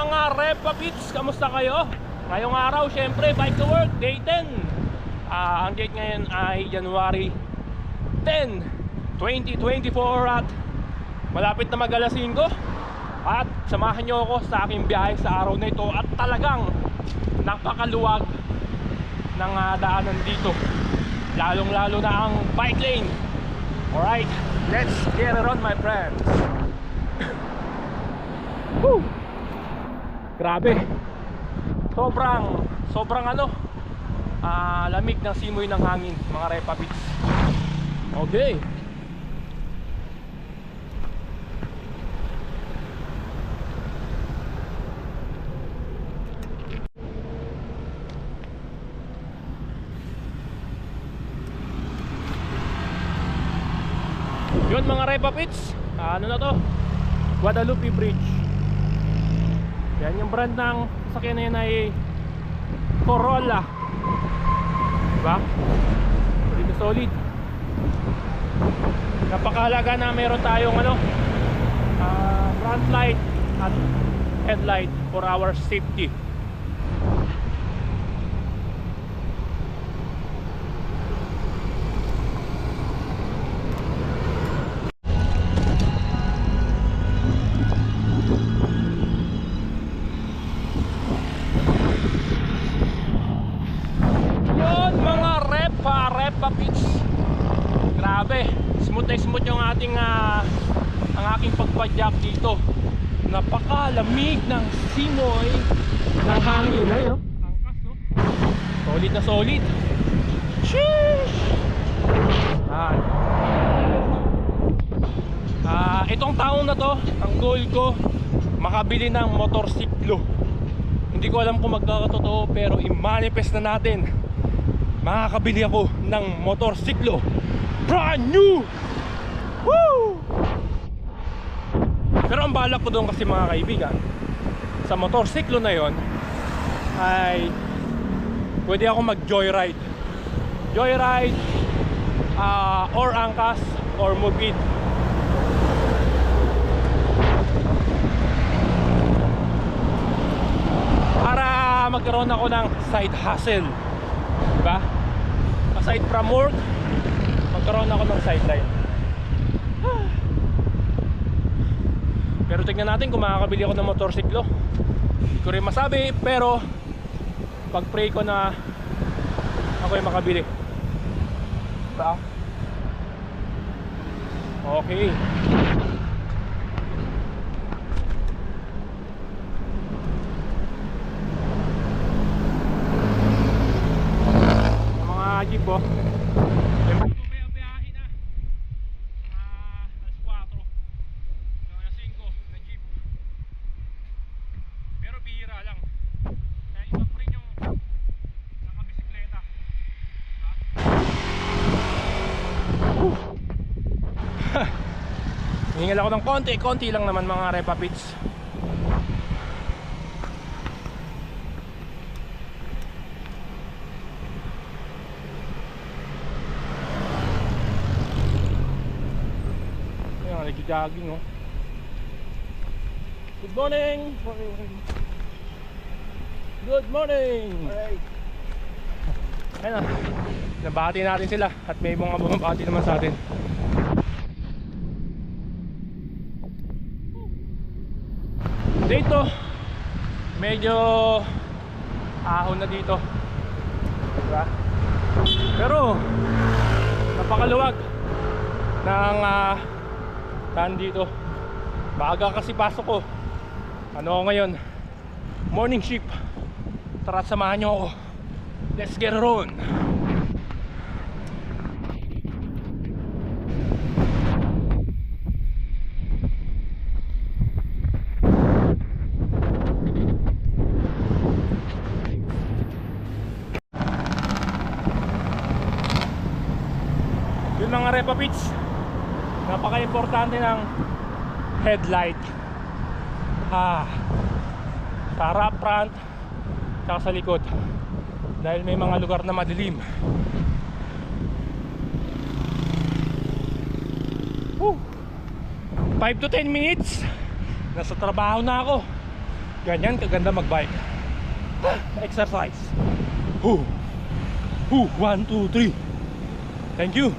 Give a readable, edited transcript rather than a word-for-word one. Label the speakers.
Speaker 1: mga Repapits, kamusta kayo? Ngayong araw, syempre, bike to work, day 10. Ang date ngayon ay January 10, 2024 at malapit na mag-alas 5. At samahan nyo ako sa aking biyahe sa araw na ito. At talagang napakaluwag ng daanan dito, lalong-lalo na ang bike lane. Alright, let's get it on, my friends. Woo! Grabe. Sobrang lamig ng simoy ng hangin, mga Repapits. Okay. Yun mga Repapits, ano na to? Guadalupe Bridge. Yan yung brand ng sasakyan na yun ay Corolla. Diba? Solid. Napakahalaga na meron tayong front light at headlight for our safety. Repapits. Grabe, smooth na smooth yung ang aking pagpadyak dito. Napakalamig ng simoy ng hangin. Ayun, angkas, no? Solid na solid. Sheesh! Itong taong na to, ang goal ko, makabili ng motorsiklo. Hindi ko alam kung magkakatotoo, pero i-manifest na natin. Makakabili ako ng motorsiklo, brand new. Woo! Pero ang balak ko doon kasi, mga kaibigan, sa motorsiklo na yon ay pwede ako mag joyride or angkas or moped. Para magkaroon ako ng side hustle, diba? Aside from work, magkaroon ako ng sideline. Pero tignan natin kung makakabili ako ng motorsiklo. Hindi ko rin masabi, pero pag-pray ko na ako yung makabili. Diba? Okay. Jeep po. May biyahe na. Alas 4 hanggang alas 5 na jeep. Pero bihira lang. Kaya iba pa rin yung nakabisikleta. Hihingal ako ng konti lang naman, mga Repapits. Jogging, oh. Good morning. Good morning. Ayun na, nabati natin sila at may mga bumabati naman sa atin. Dito medyo ahon na dito, diba? Pero napakaluwag ng dito. Maaga kasi pasok ko. Ano ako ngayon? Morning shift. Tara, samahan nyo ako. Let's get it on. Yun mga Repapits, napaka-importante ng headlight. Sa harap, front, saka sa likod. Dahil may mga lugar na madilim. 5 to 10 minutes nasa trabaho na ako. Ganyan kaganda magbike. Exercise. 1, 2, 3. Thank you.